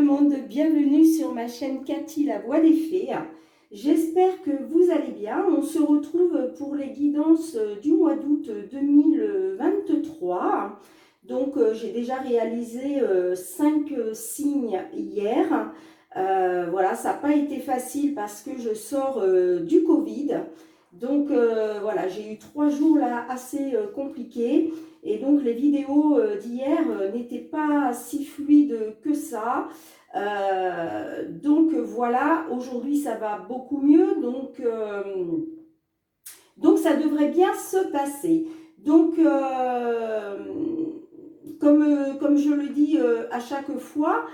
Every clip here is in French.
monde, bienvenue sur ma chaîne Cathy, la voix des fées. J'espère que vous allez bien. On se retrouve pour les guidances du mois d'août 2023. Donc j'ai déjà réalisé 5 signes hier. Voilà, ça n'a pas été facile parce que je sors du Covid. Donc voilà, j'ai eu 3 jours là assez compliqués. Et donc les vidéos d'hier n'étaient pas si fluides que ça. Donc voilà, aujourd'hui ça va beaucoup mieux. Donc ça devrait bien se passer. Donc comme je le dis à chaque fois,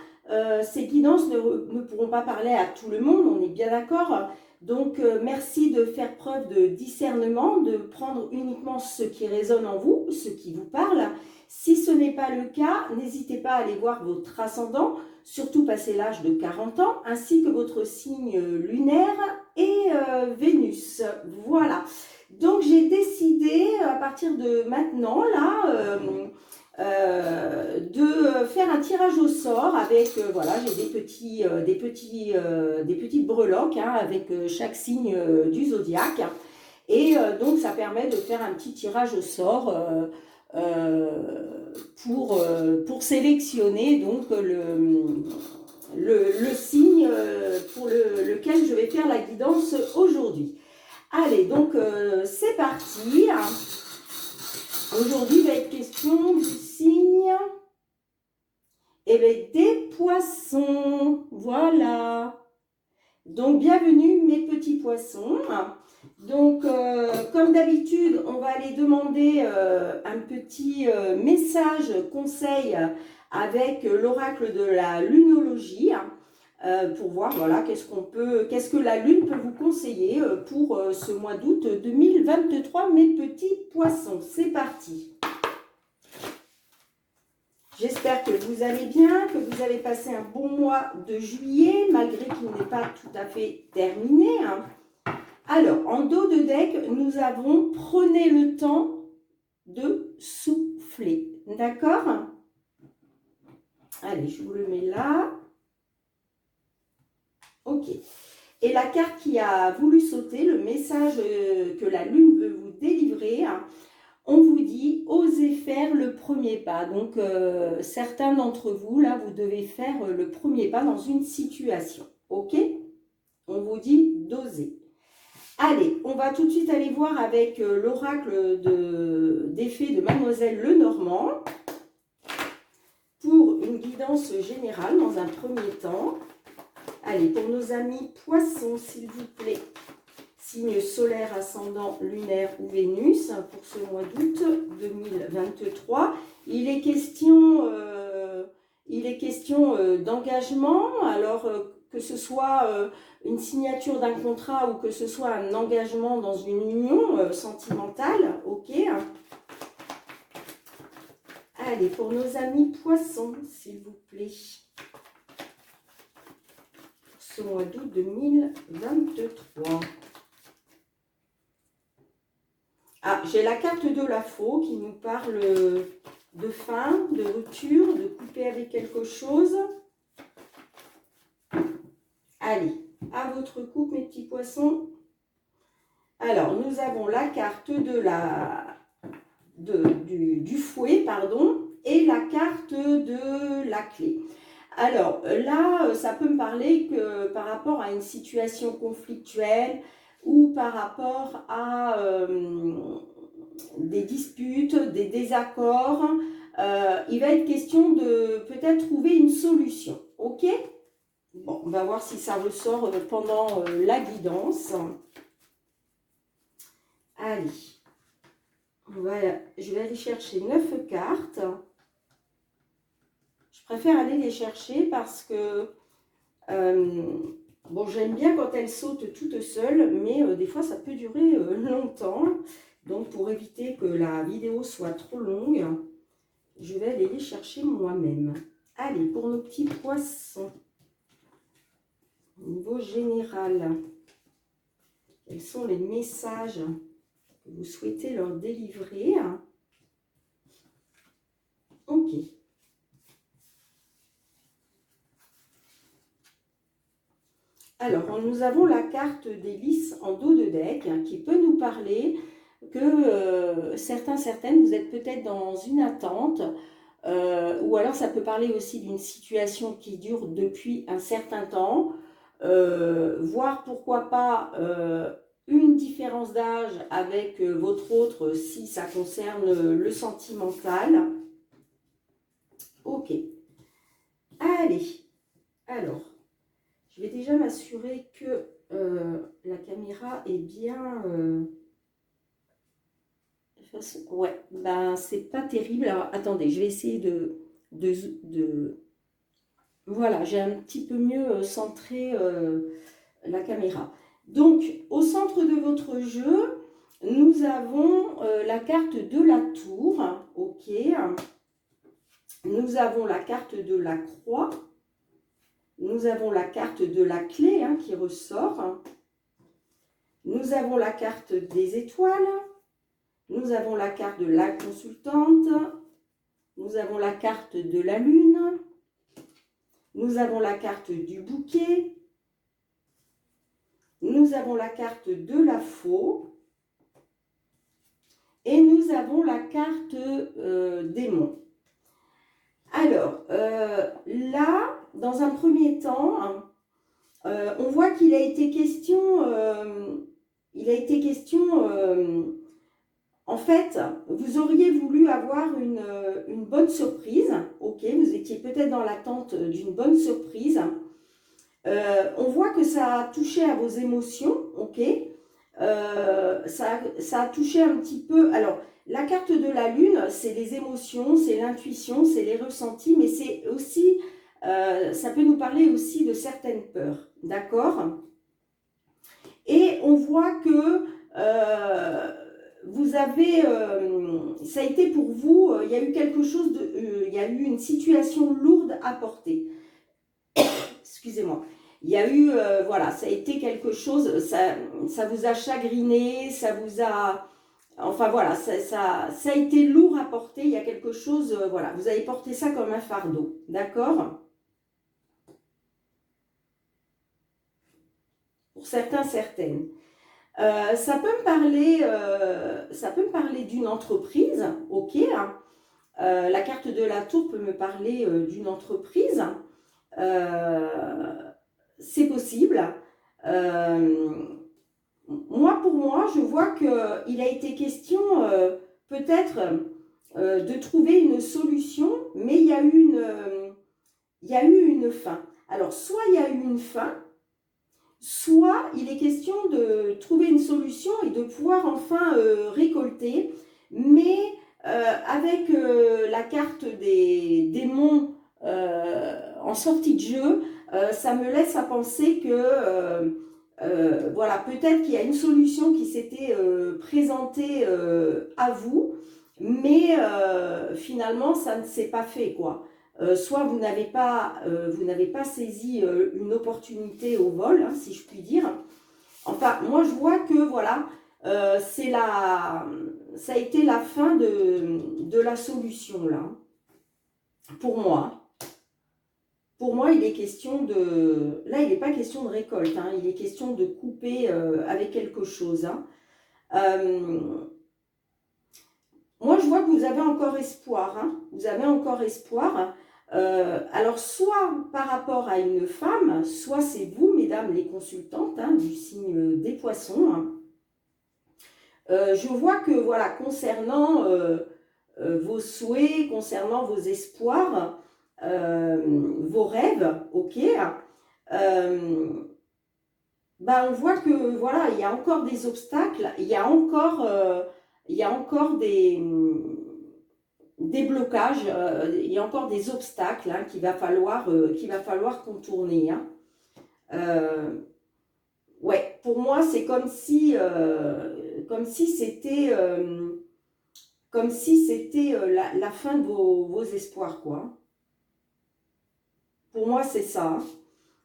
ces guidances ne pourront pas parler à tout le monde, on est bien d'accord. Donc merci de faire preuve de discernement, de prendre uniquement ce qui résonne en vous, ce qui vous parle. Si ce n'est pas le cas, n'hésitez pas à aller voir votre ascendant, surtout passé l'âge de 40 ans, ainsi que votre signe lunaire et Vénus. Voilà. Donc j'ai décidé à partir de maintenant là de faire un tirage au sort avec voilà, j'ai des petites breloques hein, avec chaque signe du zodiaque et donc ça permet de faire un petit tirage au sort pour sélectionner donc le signe pour lequel je vais faire la guidance aujourd'hui. Allez, donc c'est parti. Aujourd'hui, il va être question du signe des poissons. Voilà. Donc, bienvenue mes petits poissons. Donc, comme d'habitude, on va aller demander un petit message conseil avec l'oracle de la lunologie. Pour voir voilà, qu'est-ce que la lune peut vous conseiller pour ce mois d'août 2023, mes petits poissons. C'est parti. J'espère que vous allez bien, que vous avez passé un bon mois de juillet, malgré qu'il n'est pas tout à fait terminé. Hein. Alors, en dos de deck, nous avons « Prenez le temps de souffler ». D'accord? Allez, je vous le mets là. Ok. Et la carte qui a voulu sauter, le message que la lune veut vous délivrer, on vous dit « Osez faire le premier pas ». Donc, certains d'entre vous, là, vous devez faire le premier pas dans une situation. Ok? On vous dit d'oser. Allez, on va tout de suite aller voir avec l'oracle des fées de Mademoiselle Lenormand pour une guidance générale dans un premier temps. Allez, pour nos amis poissons, s'il vous plaît, signe solaire, ascendant, lunaire ou Vénus, pour ce mois d'août 2023. Il est question d'engagement, alors que ce soit une signature d'un contrat ou que ce soit un engagement dans une union sentimentale, ok. Allez, pour nos amis poissons, s'il vous plaît. Ce mois d'août 2023. Ah, j'ai la carte de la faux qui nous parle de fin, de rupture, de couper avec quelque chose. Allez, à votre coupe, mes petits poissons. Alors, nous avons la carte du fouet, pardon, et la carte de la clé. Alors là, ça peut me parler que par rapport à une situation conflictuelle ou par rapport à des disputes, des désaccords, il va être question de peut-être trouver une solution. Ok? Bon, on va voir si ça ressort pendant la guidance. Allez, je vais aller chercher 9 cartes. Je préfère aller les chercher parce que, bon, j'aime bien quand elles sautent toutes seules, mais des fois, ça peut durer longtemps. Donc, pour éviter que la vidéo soit trop longue, je vais aller les chercher moi-même. Allez, pour nos petits poissons, au niveau général, quels sont les messages que vous souhaitez leur délivrer? Ok. Alors, nous avons la carte des lys en dos de deck hein, qui peut nous parler que certaines, vous êtes peut-être dans une attente, ou alors ça peut parler aussi d'une situation qui dure depuis un certain temps, voire pourquoi pas une différence d'âge avec votre autre si ça concerne le sentimental. Ok, allez, alors, je vais déjà m'assurer que la caméra est bien... ouais, ben c'est pas terrible. Alors, attendez, je vais essayer de... Voilà, j'ai un petit peu mieux centré la caméra. Donc, au centre de votre jeu, nous avons la carte de la tour, ok. Nous avons la carte de la croix. Nous avons la carte de la clé hein, qui ressort. Nous avons la carte des étoiles. Nous avons la carte de la consultante. Nous avons la carte de la lune. Nous avons la carte du bouquet. Nous avons la carte de la faux. Et nous avons la carte démon. Alors, là, dans un premier temps, on voit qu'il a été question, en fait, vous auriez voulu avoir une bonne surprise, ok, vous étiez peut-être dans l'attente d'une bonne surprise. On voit que ça a touché à vos émotions, ok, ça a touché un petit peu, alors, la carte de la lune, c'est les émotions, c'est l'intuition, c'est les ressentis, mais c'est aussi, ça peut nous parler aussi de certaines peurs, d'accord? Et on voit que vous avez, ça a été pour vous, il y a eu quelque chose de, il y a eu une situation lourde à porter. Excusez-moi. Il y a eu, voilà, ça a été quelque chose, ça vous a chagriné, ça vous a... Enfin voilà, ça a été lourd à porter, il y a quelque chose, voilà, vous avez porté ça comme un fardeau, d'accord? Pour certains, certaines. Ça peut me parler d'une entreprise, ok, hein. La carte de la tour peut me parler d'une entreprise, c'est possible. Pour moi, je vois qu'il a été question peut-être de trouver une solution, mais il y a eu une fin. Alors, soit il y a eu une fin, soit il est question de trouver une solution et de pouvoir enfin récolter, mais avec la carte des démons en sortie de jeu, ça me laisse à penser que voilà, peut-être qu'il y a une solution qui s'était présentée à vous, mais finalement ça ne s'est pas fait quoi. Soit vous n'avez pas saisi une opportunité au vol, hein, si je puis dire. Enfin, moi je vois que voilà, ça a été la fin de la solution là, pour moi. Pour moi, il est question de... Là, il n'est pas question de récolte, hein, il est question de couper avec quelque chose. Hein. Moi, je vois que vous avez encore espoir. Hein, vous avez encore espoir. Alors, soit par rapport à une femme, soit c'est vous, mesdames les consultantes, hein, du signe des poissons. Hein. Je vois que, voilà, concernant vos souhaits, concernant vos espoirs, vos rêves, ok, on voit que voilà, il y a encore des obstacles, il y a encore des blocages, il y a encore des obstacles hein, qu'il va falloir contourner. Hein. Ouais, pour moi, c'est comme si c'était la fin de vos espoirs, quoi. Pour moi, c'est ça.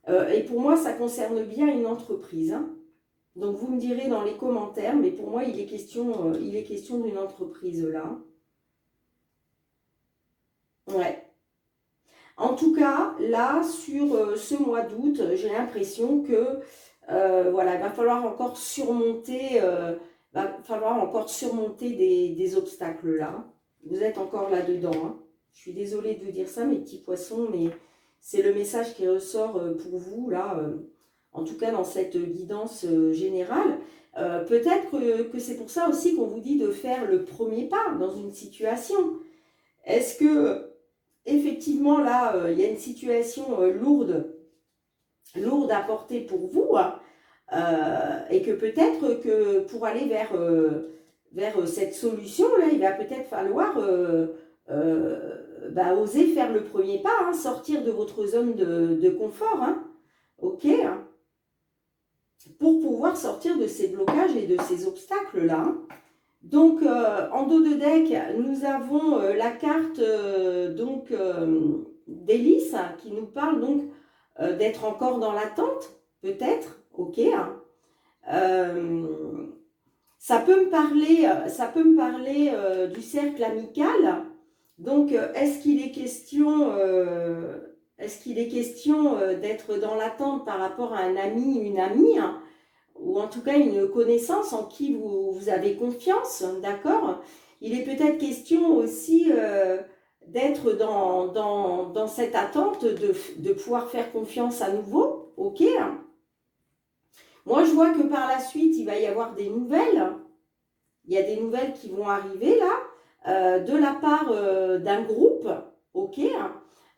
Et pour moi, ça concerne bien une entreprise. Hein. Donc, vous me direz dans les commentaires, mais pour moi, il est question d'une entreprise là. Ouais. En tout cas, là, sur ce mois d'août, j'ai l'impression que voilà, il va falloir encore surmonter, des obstacles là. Vous êtes encore là-dedans, hein. Je suis désolée de vous dire ça, mes petits poissons, mais c'est le message qui ressort pour vous là, en tout cas dans cette guidance générale. Peut-être que c'est pour ça aussi qu'on vous dit de faire le premier pas dans une situation. Est-ce que effectivement là, il y a une situation lourde à porter pour vous, hein, et que peut-être que pour aller vers cette solution-là, il va peut-être falloir oser faire le premier pas, hein, sortir de votre zone de confort, hein, ok, hein, pour pouvoir sortir de ces blocages et de ces obstacles-là, hein. Donc, en dos de deck, nous avons la carte d'Hélice qui nous parle donc d'être encore dans l'attente, peut-être, ok, hein. Ça peut me parler du cercle amical. Donc, est-ce qu'il est question d'être dans l'attente par rapport à un ami, une amie, hein, ou en tout cas une connaissance en qui vous avez confiance, d'accord? Il est peut-être question aussi d'être dans cette attente de pouvoir faire confiance à nouveau, ok? Moi, je vois que par la suite, il va y avoir des nouvelles. Il y a des nouvelles qui vont arriver là, de la part d'un groupe, ok,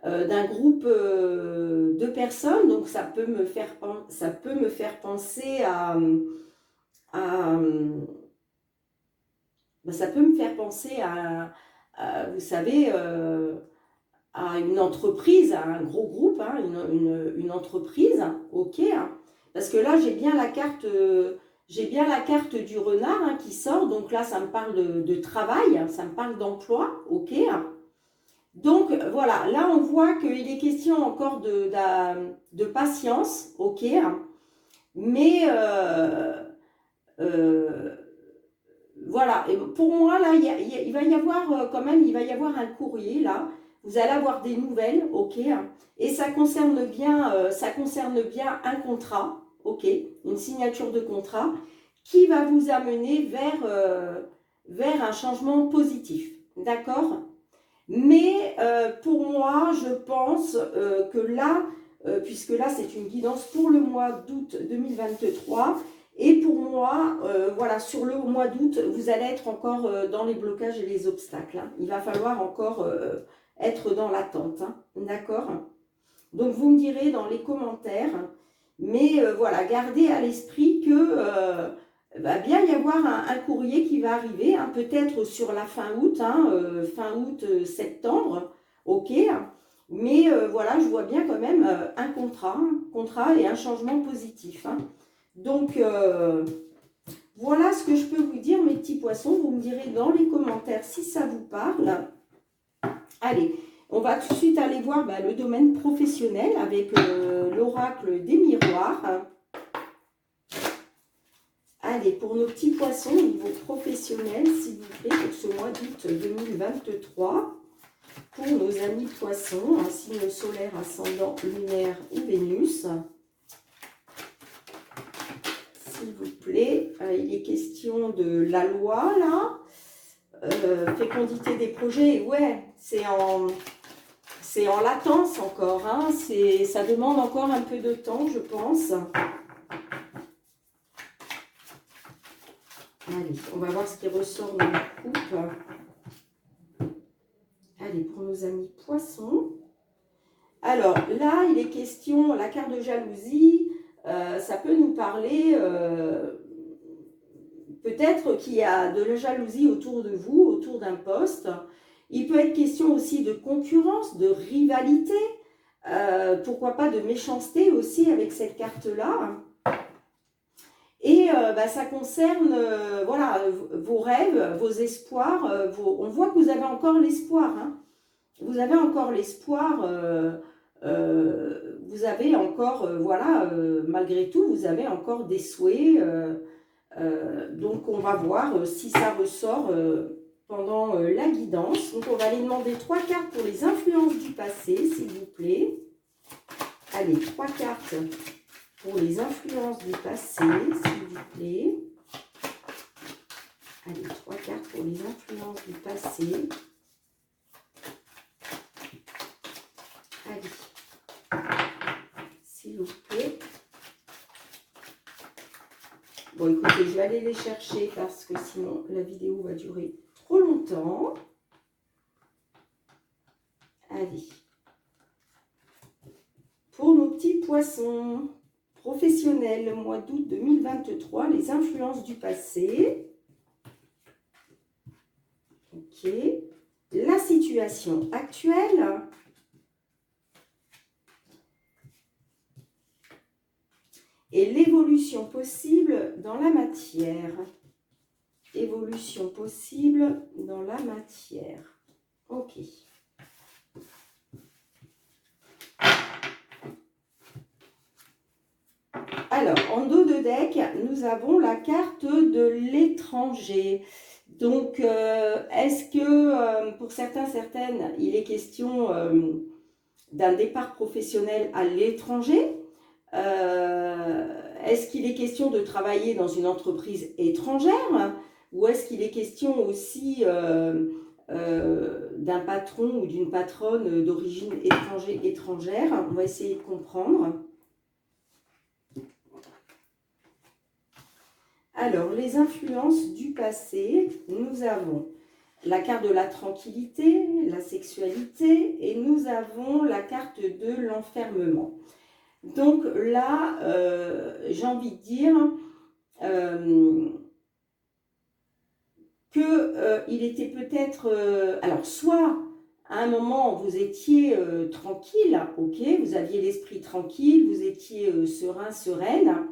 d'un groupe de personnes. Donc, ça peut me faire penser ça peut me faire penser vous savez, à une entreprise, à un gros groupe, hein, une entreprise, ok, hein. Parce que là, j'ai bien la carte du renard, hein, qui sort. Donc là, ça me parle de travail, ça me parle d'emploi, ok. Donc voilà, là, on voit qu'il est question encore de patience, ok. Mais voilà, et pour moi, là, il va y avoir quand même, il va y avoir un courrier, là. Vous allez avoir des nouvelles, ok. Et ça concerne bien un contrat, ok, une signature de contrat qui va vous amener vers un changement positif, d'accord? Mais pour moi, je pense que là, puisque là, c'est une guidance pour le mois d'août 2023, et pour moi, voilà, sur le mois d'août, vous allez être encore dans les blocages et les obstacles, hein. Il va falloir encore être dans l'attente, hein, d'accord? Donc, vous me direz dans les commentaires, mais voilà, gardez à l'esprit que va bien y avoir un courrier qui va arriver, hein, peut-être sur la fin août, hein, fin août, septembre, ok, mais voilà, je vois bien quand même un contrat et un changement positif, hein. Donc, voilà ce que je peux vous dire, mes petits poissons. Vous me direz dans les commentaires si ça vous parle. Allez, on va tout de suite aller voir le domaine professionnel avec l'oracle des miroirs. Allez, pour nos petits poissons au niveau professionnel, s'il vous plaît, pour ce mois d'août 2023, pour nos amis poissons, un signe solaire, ascendant, lunaire ou Vénus. S'il vous plaît, il est question de la loi, là, fécondité des projets, ouais, c'est en latence encore, hein, ça demande encore un peu de temps, je pense. Allez, on va voir ce qui ressort dans la coupe. Allez, pour nos amis poissons. Alors, là, il est question, la carte de jalousie, ça peut nous parler, peut-être qu'il y a de la jalousie autour de vous, autour d'un poste. Il peut être question aussi de concurrence, de rivalité, pourquoi pas de méchanceté aussi avec cette carte-là. Et ça concerne voilà, vos rêves, vos espoirs. On voit que vous avez encore l'espoir, hein. Vous avez encore l'espoir, vous avez encore, voilà, malgré tout, vous avez encore des souhaits. Donc, on va voir si ça ressort pendant la guidance. Donc, on va aller demander 3 cartes pour les influences du passé, s'il vous plaît. Allez, 3 cartes pour les influences du passé, s'il vous plaît. Allez, 3 cartes pour les influences du passé. Allez, s'il vous plaît. Bon, écoutez, je vais aller les chercher parce que sinon la vidéo va durer trop longtemps. Allez. Pour nos petits poissons professionnels, mois d'août 2023, les influences du passé. Ok. La situation actuelle. Et l'évolution possible dans la matière. Évolution possible dans la matière. Ok. Alors, en dos de deck, nous avons la carte de l'étranger. Donc, est-ce que pour certains, certaines, il est question d'un départ professionnel à l'étranger? Est-ce qu'il est question de travailler dans une entreprise étrangère? Ou est-ce qu'il est question aussi d'un patron ou d'une patronne d'origine étrangère? On va essayer de comprendre. Alors, les influences du passé, nous avons la carte de la tranquillité, la sexualité, et nous avons la carte de l'enfermement. Donc là, j'ai envie de dire qu'il était peut-être... alors, soit à un moment, vous étiez tranquille, ok, vous aviez l'esprit tranquille, vous étiez serein, sereine,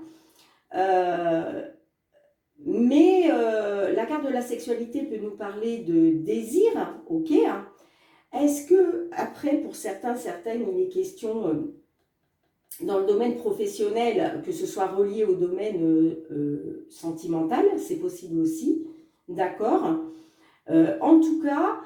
mais la carte de la sexualité peut nous parler de désir, ok. Est-ce que, après, pour certains, certaines, il est question, dans le domaine professionnel, que ce soit relié au domaine sentimental, c'est possible aussi, d'accord. En tout cas,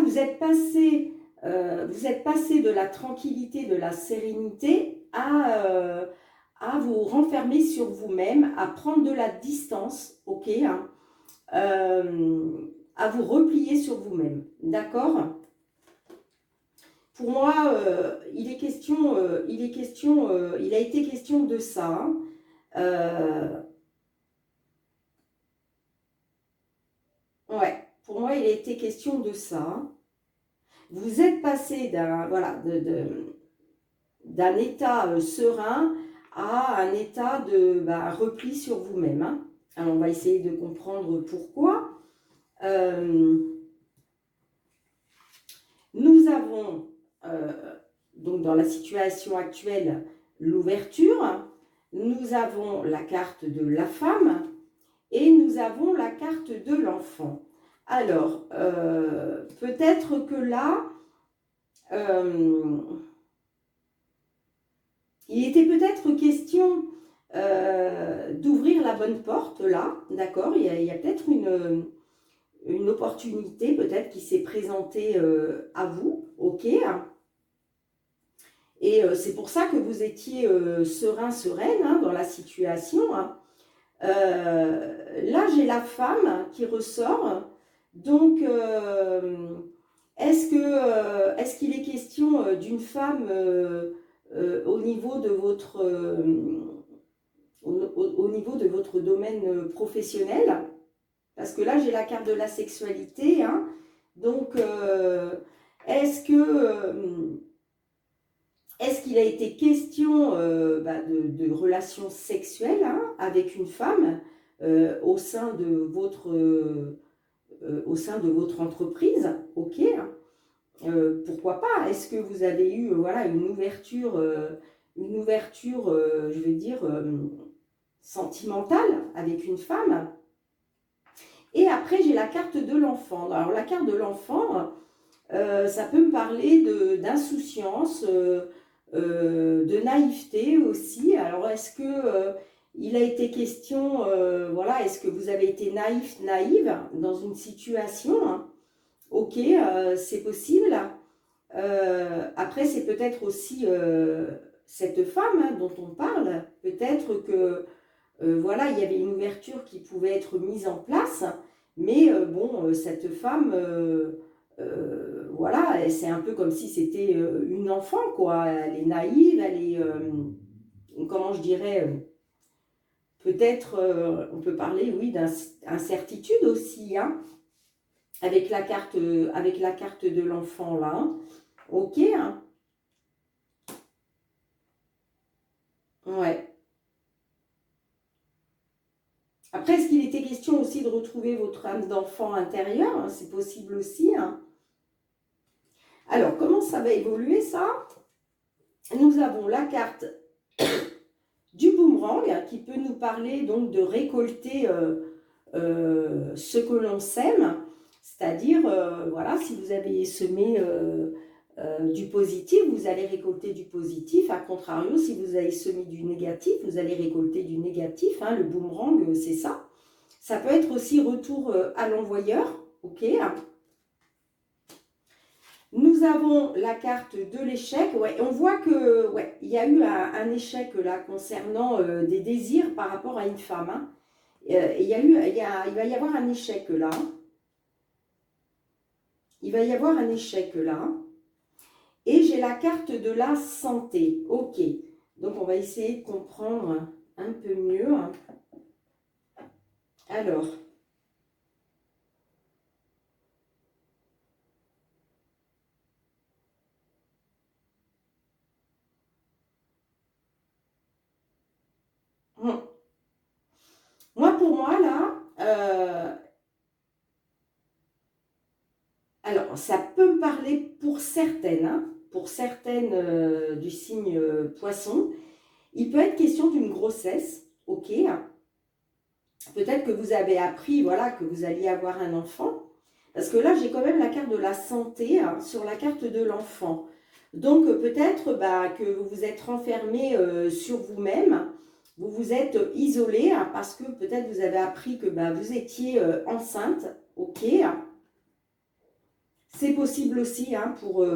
vous êtes passé de la tranquillité, de la sérénité à vous renfermer sur vous-même, à prendre de la distance, ok, à vous replier sur vous-même, d'accord. Pour moi, il a été question de ça. Ouais, pour moi, il a été question de ça. Vous êtes passé d'un d'un état serein à un état de repli sur vous-même. Hein. Alors, on va essayer de comprendre pourquoi. Nous avons, donc dans la situation actuelle, l'ouverture. Nous avons la carte de la femme et nous avons la carte de l'enfant. Alors, peut-être que là, il était peut-être question d'ouvrir la bonne porte, là, d'accord. Il y a peut-être une opportunité, peut-être, qui s'est présentée à vous, ok. Et c'est pour ça que vous étiez serein, sereine hein, dans la situation. Hein. Là, j'ai la femme qui ressort. Donc, est-ce qu'il est question d'une femme au niveau de votre domaine professionnel? Parce que là, j'ai la carte de la sexualité. Hein. Donc, est-ce qu'il a été question de relations sexuelles hein, avec une femme au sein de votre entreprise, ok. Pourquoi pas? Est-ce que vous avez eu une ouverture, je vais dire, sentimentale avec une femme? Et après, j'ai la carte de l'enfant. Alors, la carte de l'enfant, ça peut me parler d'insouciance, de naïveté aussi. Alors, est-ce que il a été question, voilà, est-ce que vous avez été naïf, naïve dans une situation, hein? Ok, c'est possible. Après, c'est peut-être aussi cette femme, hein, dont on parle, peut-être que voilà, il y avait une ouverture qui pouvait être mise en place, mais bon, cette femme, voilà, c'est un peu comme si c'était une enfant, quoi. Elle est naïve, elle est, comment je dirais, peut-être, on peut parler, oui, d'incertitude aussi, hein, avec la carte de l'enfant, là, hein. Ok, hein. Ouais. Après, est-ce qu'il était question aussi de retrouver votre âme d'enfant intérieur, hein? C'est possible aussi, hein. Alors, comment ça va évoluer, ça? Nous avons la carte du boomerang, hein, qui peut nous parler donc de récolter ce que l'on sème, c'est-à-dire, voilà, si vous avez semé du positif, vous allez récolter du positif. A contrario, si vous avez semé du négatif, vous allez récolter du négatif, hein. Le boomerang, c'est ça. Ça peut être aussi retour à l'envoyeur, ok. Nous avons la carte de l'échec. Ouais, on voit que ouais, il y a eu un échec là concernant des désirs par rapport à une femme, hein. Il va y avoir un échec là. Il va y avoir un échec là. Et j'ai la carte de la santé. Ok. Donc, on va essayer de comprendre un peu mieux. Alors. Moi, pour moi, là, alors, ça peut me parler pour certaines, hein, pour certaines du signe poisson. Il peut être question d'une grossesse, ok. Peut-être que vous avez appris, voilà, que vous alliez avoir un enfant. Parce que là, j'ai quand même la carte de la santé, hein, sur la carte de l'enfant. Donc, peut-être bah, que vous vous êtes renfermé sur vous-même, vous vous êtes isolé, hein, parce que peut-être vous avez appris que bah, vous étiez enceinte, ok. C'est possible aussi, hein, pour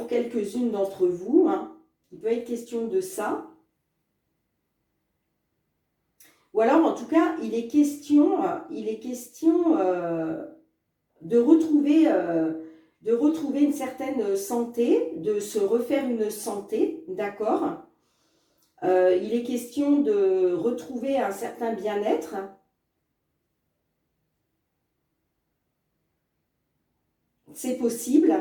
quelques-unes d'entre vous, hein. Il peut être question de ça. Ou alors, en tout cas, il est question de retrouver une certaine santé, de se refaire une santé, d'accord. Il est question de retrouver un certain bien-être. C'est possible.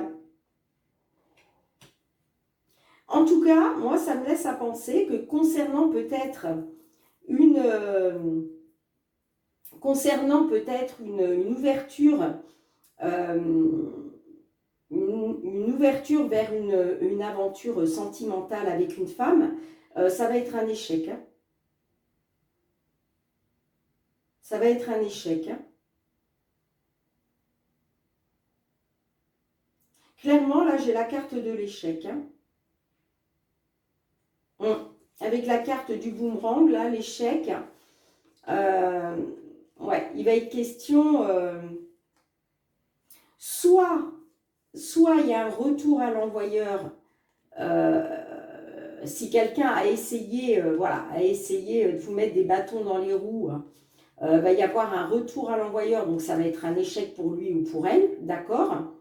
En tout cas, moi, ça me laisse à penser que concernant peut-être une une ouverture, une ouverture vers une aventure sentimentale avec une femme, ça va être un échec, hein. Ça va être un échec, hein. Clairement, là, j'ai la carte de l'échec, hein. Avec la carte du boomerang, là, l'échec. Ouais, il va être question, soit il y a un retour à l'envoyeur, si quelqu'un a essayé, voilà, a essayé de vous mettre des bâtons dans les roues, va y avoir un retour à l'envoyeur, donc ça va être un échec pour lui ou pour elle, d'accord.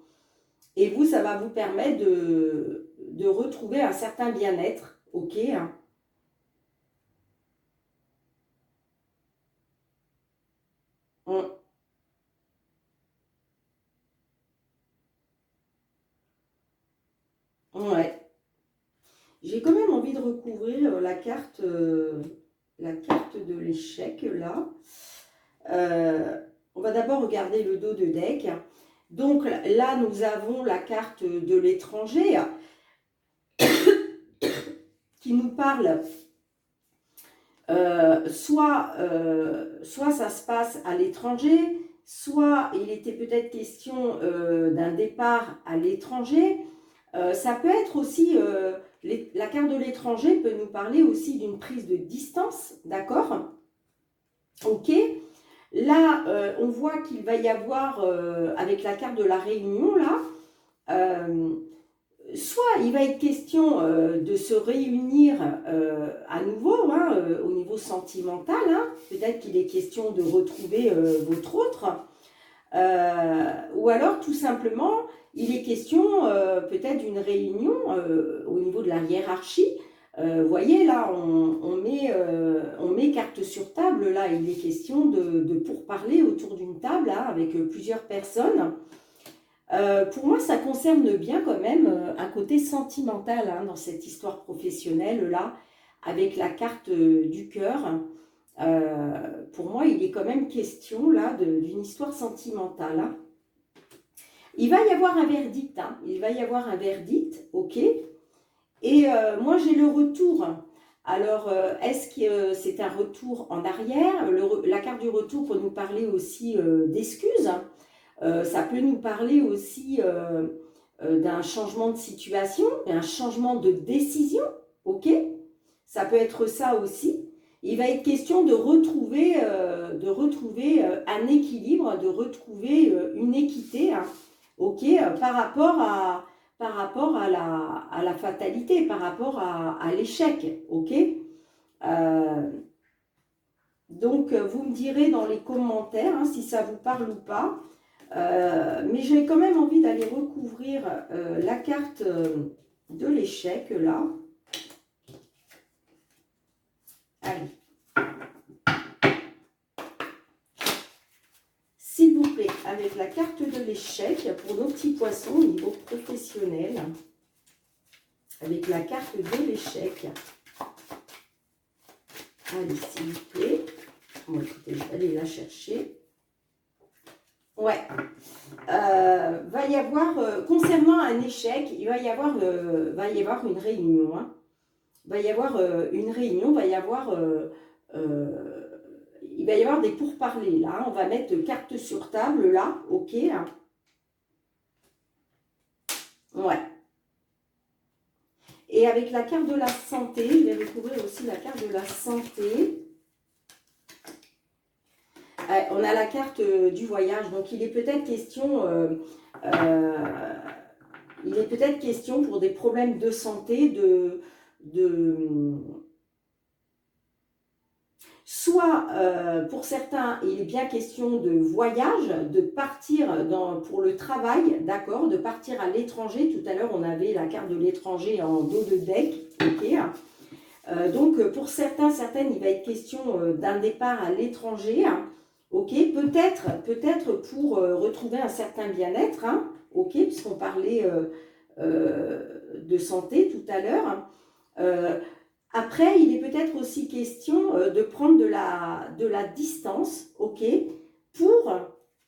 Et vous, ça va vous permettre de retrouver un certain bien-être, ok. Ouais. J'ai quand même envie de recouvrir la carte de l'échec, là. On va d'abord regarder le dos de deck. Donc là, nous avons la carte de l'étranger qui nous parle, soit ça se passe à l'étranger, soit il était peut-être question d'un départ à l'étranger. Ça peut être aussi La carte de l'étranger peut nous parler aussi d'une prise de distance, d'accord? Ok. Là, on voit qu'il va y avoir, avec la carte de la réunion, là, soit il va être question de se réunir à nouveau, hein, au niveau sentimental, hein. Peut-être qu'il est question de retrouver votre autre, ou alors tout simplement, il est question peut-être d'une réunion au niveau de la hiérarchie. Vous voyez, là, on met carte sur table, là, il est question de pourparler autour d'une table, hein, avec plusieurs personnes. Pour moi, ça concerne bien quand même un côté sentimental, hein, dans cette histoire professionnelle-là, avec la carte du cœur. Pour moi, il est quand même question là d'une histoire sentimentale, hein. Il va y avoir un verdict, hein, il va y avoir un verdict, ok. Et moi, j'ai le retour. Alors, est-ce que c'est un retour en arrière? La carte du retour peut nous parler aussi d'excuses. Ça peut nous parler aussi d'un changement de situation, un changement de décision, ok? Ça peut être ça aussi. Il va être question de retrouver un équilibre, de retrouver une équité, hein, ok, par rapport à la fatalité, par rapport à l'échec, ok. Donc, vous me direz dans les commentaires, hein, si ça vous parle ou pas. Mais j'ai quand même envie d'aller recouvrir la carte de l'échec, là. Allez. S'il vous plaît, avec la carte de l'échec, pour nos petits poissons au niveau professionnel, avec la carte de l'échec. Allez, s'il vous plaît. Bon, écoutez, allez la chercher. Ouais. Va y avoir, concernant un échec, il va y avoir une réunion, hein. Va y avoir une réunion, il va y avoir des pourparlers, là. On va mettre carte sur table, là, ok. Ouais. Et avec la carte de la santé, je vais découvrir aussi la carte de la santé. On a la carte du voyage, donc il est peut-être question pour des problèmes de santé, soit pour certains, il est bien question de voyage, de partir pour le travail, d'accord, de partir à l'étranger. Tout à l'heure, on avait la carte de l'étranger en dos de deck, ok. Donc, pour certaines, il va être question d'un départ à l'étranger, hein. Ok, peut-être pour retrouver un certain bien-être, hein, ok, puisqu'on parlait de santé tout à l'heure, hein. Après, il est peut-être aussi question de prendre de la distance, ok, pour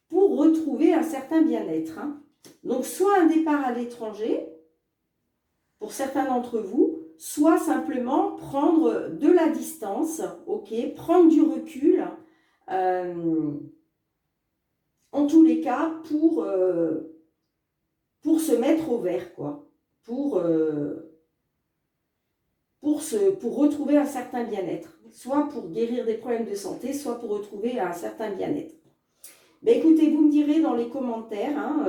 retrouver un certain bien-être, hein. Donc, soit un départ à l'étranger, pour certains d'entre vous, soit simplement prendre de la distance, ok, prendre du recul, en tous les cas, pour se mettre au vert, quoi, pour retrouver un certain bien-être, soit pour guérir des problèmes de santé, soit pour retrouver un certain bien-être. Ben, écoutez, vous me direz dans les commentaires, hein,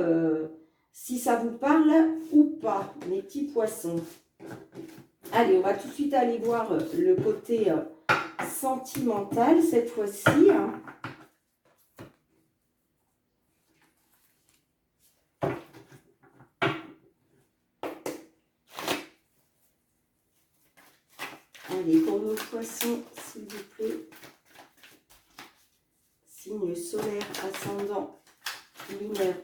si ça vous parle ou pas, mes petits poissons. Allez, on va tout de suite aller voir le côté sentimental cette fois-ci, hein. Allez, pour nos poissons, s'il vous plaît. Signe solaire, ascendant, lunaire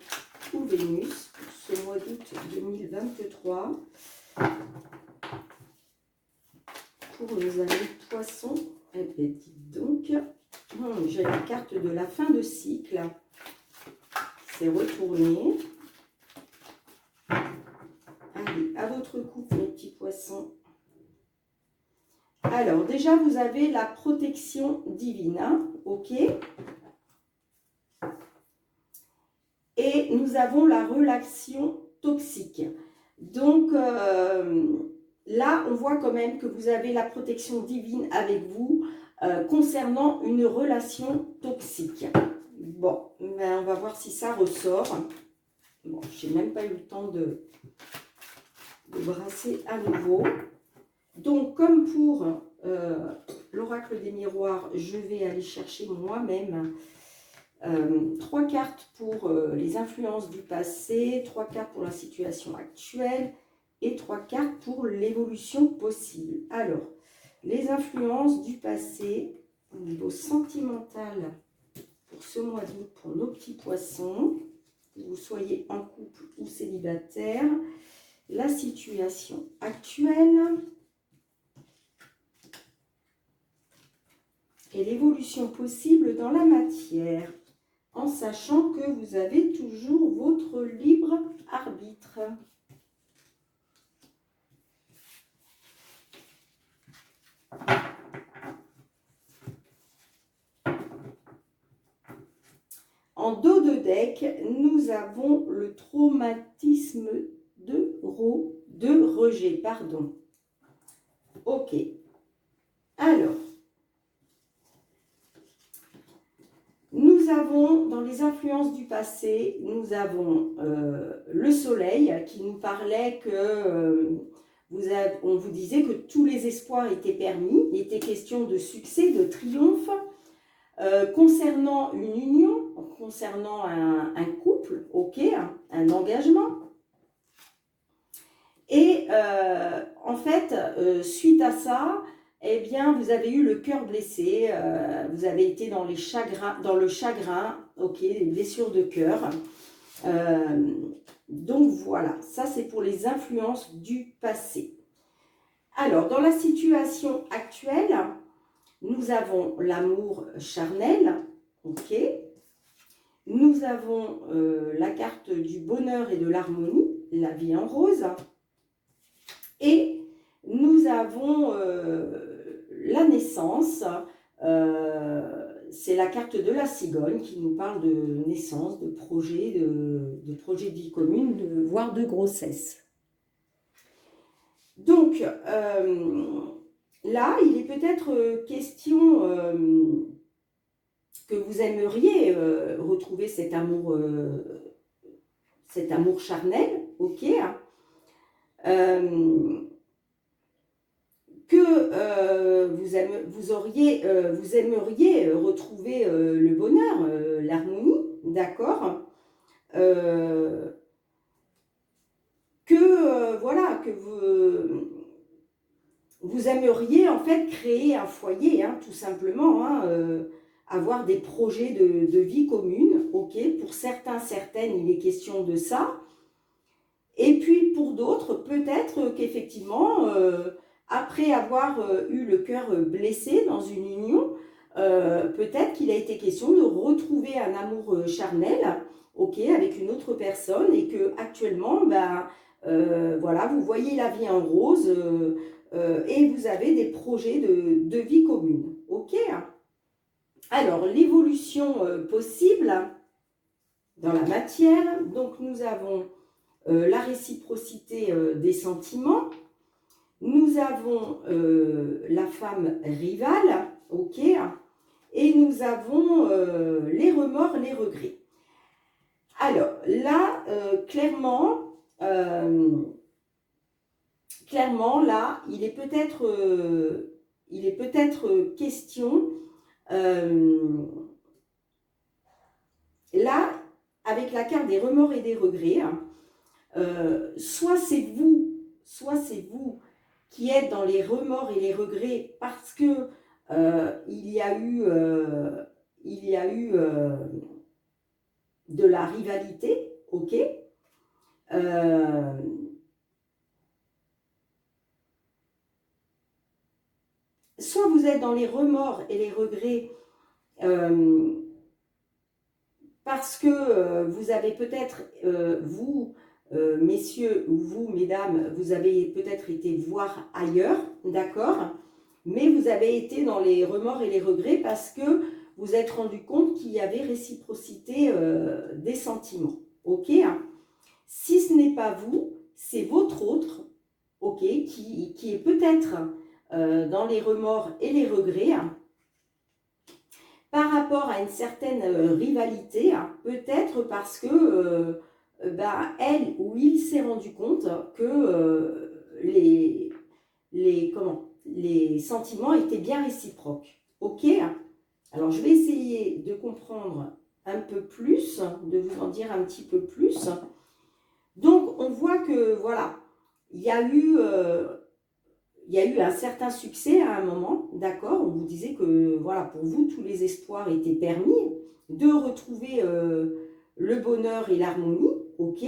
ou Vénus, pour ce mois d'août 2023. Pour nos amis poissons, eh bien, dites donc, j'ai la carte de la fin de cycle. C'est retourné. Allez, à votre coupe, mes petits poissons. Alors, déjà, vous avez la protection divine, hein, ok. Et nous avons la relation toxique. Donc, là, on voit quand même que vous avez la protection divine avec vous concernant une relation toxique. Bon, ben, on va voir si ça ressort. Bon, je n'ai même pas eu le temps de brasser à nouveau. Donc, comme pour l'oracle des miroirs, je vais aller chercher moi-même 3 cartes pour les influences du passé, 3 cartes pour la situation actuelle et 3 cartes pour l'évolution possible. Alors, les influences du passé au niveau sentimental pour ce mois d'août pour nos petits poissons, que vous soyez en couple ou célibataire, la situation actuelle et l'évolution possible dans la matière, en sachant que vous avez toujours votre libre arbitre. En dos de deck, nous avons le traumatisme de rejet. Pardon. Ok. Alors, nous avons, dans les influences du passé, nous avons le soleil qui nous parlait que on vous disait que tous les espoirs étaient permis. Il était question de succès, de triomphe. Concernant une union, concernant un couple, ok, un engagement. Et en fait, suite à ça, eh bien, vous avez eu le cœur blessé, vous avez été dans le chagrin, ok, les blessures de cœur. Donc voilà, ça c'est pour les influences du passé. Alors, dans la situation actuelle, nous avons l'amour charnel, ok. Nous avons la carte du bonheur et de l'harmonie, la vie en rose. Et nous avons la naissance, c'est la carte de la cigogne qui nous parle de naissance, de projet de vie commune, voire de grossesse. Donc, là, il est peut-être question que vous aimeriez retrouver cet amour charnel, ok, que vous aimeriez retrouver le bonheur, l'harmonie, d'accord, voilà, que vous aimeriez en fait créer un foyer, hein, tout simplement, hein, avoir des projets de vie commune, ok, pour certains, certaines, il est question de ça. Et puis pour d'autres, peut-être qu'effectivement, après avoir eu le cœur blessé dans une union, peut-être qu'il a été question de retrouver un amour charnel, ok, avec une autre personne, et que actuellement, ben, voilà, vous voyez la vie en rose, et vous avez des projets de vie commune, ok. Alors, l'évolution possible dans la matière, donc nous avons la réciprocité des sentiments, nous avons la femme rivale, ok, et nous avons les remords, les regrets. Alors là, clairement, là, il est peut-être question, là, avec la carte des remords et des regrets, soit c'est vous qui êtes dans les remords et les regrets parce que il y a eu de la rivalité, ok, soit vous êtes dans les remords et les regrets parce que vous avez peut-être, vous, messieurs, ou vous, mesdames, vous avez peut-être été voir ailleurs, d'accord, mais vous avez été dans les remords et les regrets parce que vous êtes rendu compte qu'il y avait réciprocité des sentiments, ok. Si ce n'est pas vous, c'est votre autre, ok, qui est peut-être dans les remords et les regrets, par rapport à une certaine rivalité, peut-être parce que elle ou il s'est rendu compte que les sentiments étaient bien réciproques. Ok? Alors, je vais essayer de comprendre un peu plus, de vous en dire un petit peu plus. Donc, on voit que, voilà, il y a eu un certain succès à un moment, d'accord? On vous disait que, voilà, pour vous, tous les espoirs étaient permis de retrouver le bonheur et l'harmonie, ok?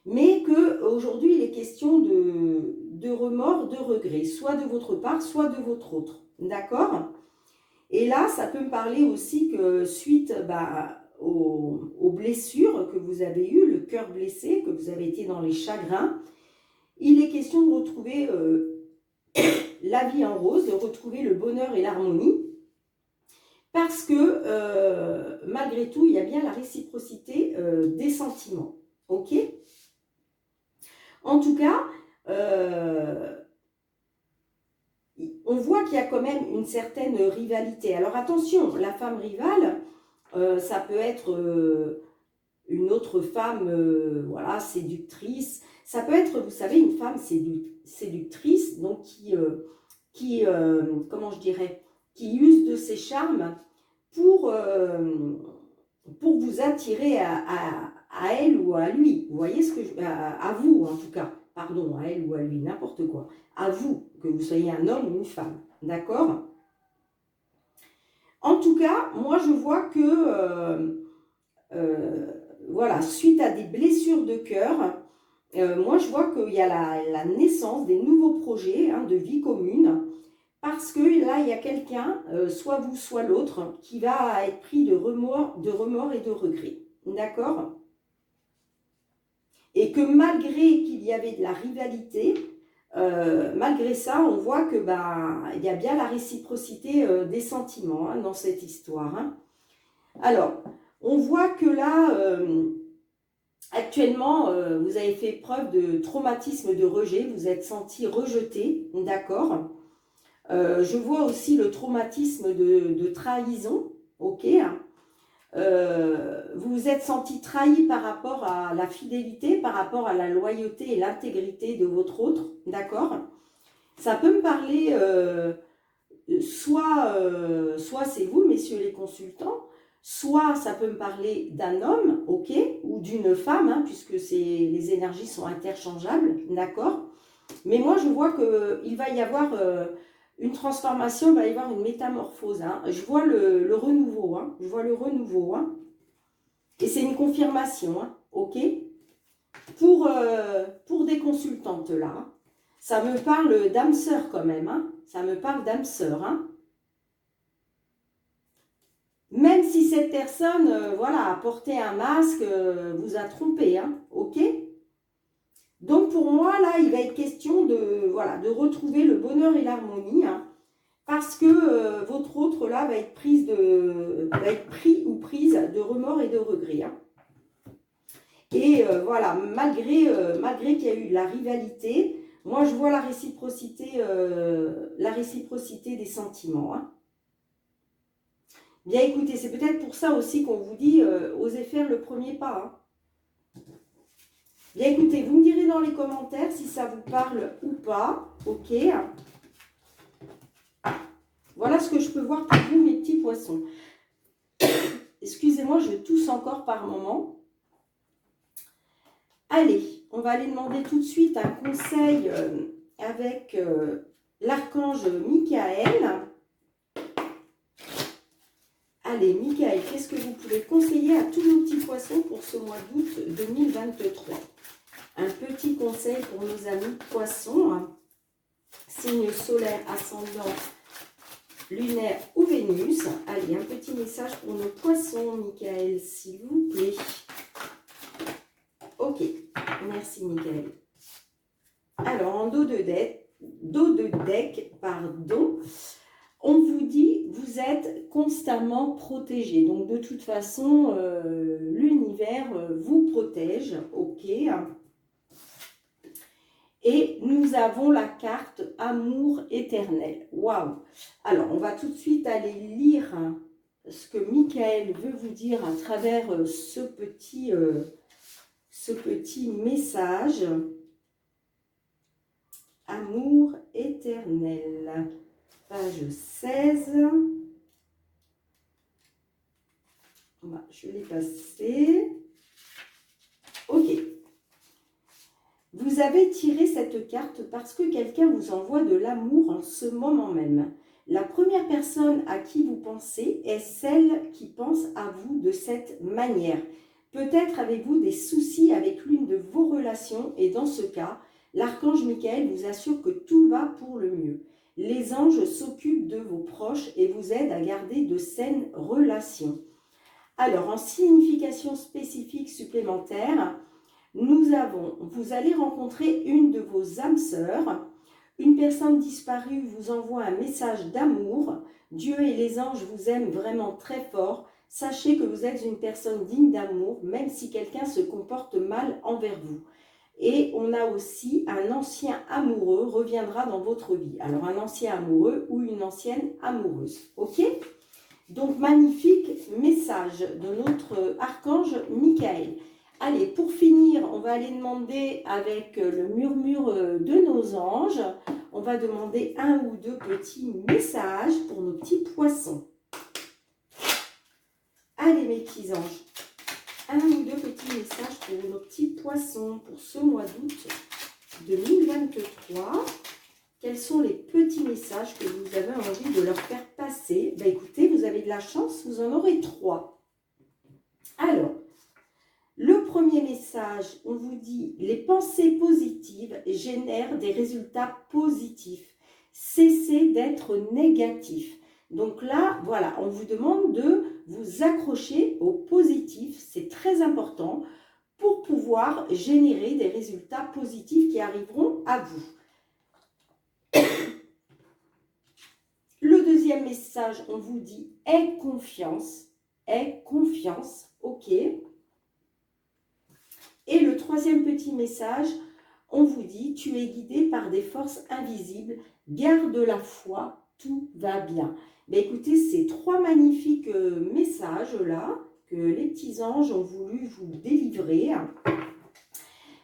Mais qu'aujourd'hui, il est question de remords, de regrets, soit de votre part, soit de votre autre, d'accord? Et là, ça peut me parler aussi que suite aux blessures que vous avez eues, le cœur blessé, que vous avez été dans les chagrins, il est question de retrouver la vie en rose, de retrouver le bonheur et l'harmonie, parce que malgré tout, il y a bien la réciprocité des sentiments, ok? En tout cas, on voit qu'il y a quand même une certaine rivalité. Alors attention, la femme rivale, ça peut être une autre femme voilà, séductrice. Ça peut être, vous savez, une femme séductrice, donc comment je dirais, qui use de ses charmes pour vous attirer à elle ou à lui. Vous voyez ce que à vous en tout cas. Pardon, à elle ou à lui, n'importe quoi. À vous, que vous soyez un homme ou une femme. D'accord? En tout cas, moi je vois que voilà, suite à des blessures de cœur, moi je vois qu'il y a la naissance des nouveaux projets de vie commune, parce que là il y a quelqu'un, soit vous soit l'autre, qui va être pris de remords et de regrets, d'accord? Et que malgré qu'il y avait de la rivalité, malgré ça on voit que il y a bien la réciprocité des sentiments dans cette histoire. Alors, on voit que là, actuellement, vous avez fait preuve de traumatisme de rejet, vous êtes senti rejeté, d'accord? Je vois aussi le traumatisme de trahison, ok? Vous vous êtes senti trahi par rapport à la fidélité, par rapport à la loyauté et l'intégrité de votre autre, d'accord? Ça peut me parler, soit c'est vous, messieurs les consultants, soit ça peut me parler d'un homme, ok, ou d'une femme, puisque les énergies sont interchangeables, d'accord? Mais moi, je vois qu'il va y avoir une transformation, il va y avoir une métamorphose. Je vois le renouveau, je vois le renouveau. Et c'est une confirmation, ok? Pour des consultantes, là. Ça me parle d'âme sœur quand même, ça me parle d'âme sœur, Même si cette personne, voilà, a porté un masque, vous a trompé, ok? Donc pour moi, là, il va être question voilà, de retrouver le bonheur et l'harmonie, parce que votre autre, là, va être pris ou prise de remords et de regrets. Et voilà, malgré qu'il y a eu de la rivalité, moi, je vois la réciprocité des sentiments, Bien écoutez, c'est peut-être pour ça aussi qu'on vous dit osez faire le premier pas. Bien écoutez, vous me direz dans les commentaires si ça vous parle ou pas. Ok. Voilà ce que je peux voir pour vous, mes petits poissons. Excusez-moi, je tousse encore par moment. Allez, on va aller demander tout de suite un conseil avec l'archange Michael. Allez, Michael, qu'est-ce que vous pouvez conseiller à tous nos petits poissons pour ce mois d'août 2023? Un petit conseil pour nos amis poissons, signe solaire, ascendant, lunaire ou Vénus. Allez, un petit message pour nos poissons, Michael, s'il vous plaît. Ok, merci Michael. Alors, en dos de deck, pardon, on vous dit, vous êtes constamment protégé. Donc, de toute façon, l'univers vous protège, ok. Et nous avons la carte Amour éternel. Waouh! Alors, on va tout de suite aller lire ce que Michael veut vous dire à travers ce petit message. Amour éternel. Page 16. Voilà, je l'ai passé. Ok. Vous avez tiré cette carte parce que quelqu'un vous envoie de l'amour en ce moment même. La première personne à qui vous pensez est celle qui pense à vous de cette manière. Peut-être avez-vous des soucis avec l'une de vos relations et dans ce cas, l'archange Michael vous assure que tout va pour le mieux. Les anges s'occupent de vos proches et vous aident à garder de saines relations. Alors, en signification spécifique supplémentaire, vous allez rencontrer une de vos âmes sœurs. Une personne disparue vous envoie un message d'amour. Dieu et les anges vous aiment vraiment très fort. Sachez que vous êtes une personne digne d'amour, même si quelqu'un se comporte mal envers vous. Et on a aussi un ancien amoureux reviendra dans votre vie. Alors, un ancien amoureux ou une ancienne amoureuse. Ok ? Donc, magnifique message de notre archange Michael. Allez, pour finir, on va aller demander avec le murmure de nos anges, on va demander un ou deux petits messages pour nos petits poissons. Allez, mes petits anges, un ou deux petits messages pour nos petits poissons pour ce mois d'août 2023. Quels sont les petits messages que vous avez envie de leur faire passer? Ben, écoutez, vous avez de la chance, vous en aurez 3. Alors, le premier message, on vous dit, les pensées positives génèrent des résultats positifs. Cessez d'être négatif. Donc là, voilà, on vous demande de vous accrocher au positif. C'est très important pour pouvoir générer des résultats positifs qui arriveront à vous. Le deuxième message, on vous dit, aie confiance, ok. Et le troisième petit message, on vous dit, tu es guidé par des forces invisibles, garde la foi, tout va bien. Mais écoutez, ces 3 magnifiques messages-là que les petits anges ont voulu vous délivrer.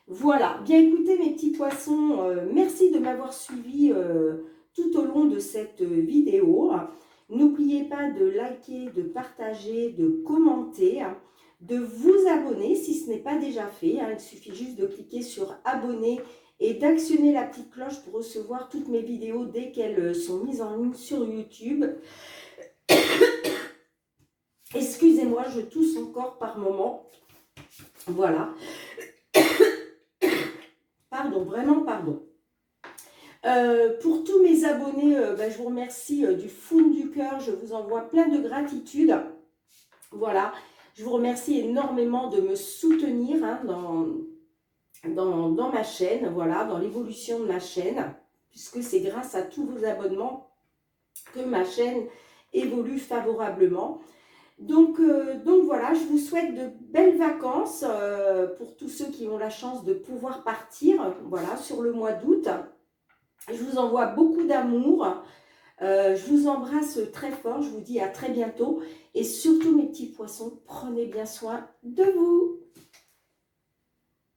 Voilà, bien écoutez mes petits poissons, merci de m'avoir suivi tout au long de cette vidéo. N'oubliez pas de liker, de partager, de commenter, de vous abonner si ce n'est pas déjà fait. Il suffit juste de cliquer sur abonner et d'actionner la petite cloche pour recevoir toutes mes vidéos dès qu'elles sont mises en ligne sur YouTube. Excusez-moi, je tousse encore par moment. Voilà. Pardon, vraiment pardon. Pour tous mes abonnés, je vous remercie du fond du cœur. Je vous envoie plein de gratitude. Voilà. Je vous remercie énormément de me soutenir hein, dans ma chaîne, voilà, dans l'évolution de ma chaîne, puisque c'est grâce à tous vos abonnements que ma chaîne évolue favorablement. Donc voilà, je vous souhaite de belles vacances pour tous ceux qui ont la chance de pouvoir partir, voilà, sur le mois d'août. Je vous envoie beaucoup d'amour. Je vous embrasse très fort. Je vous dis à très bientôt. Et surtout, mes petits poissons, prenez bien soin de vous.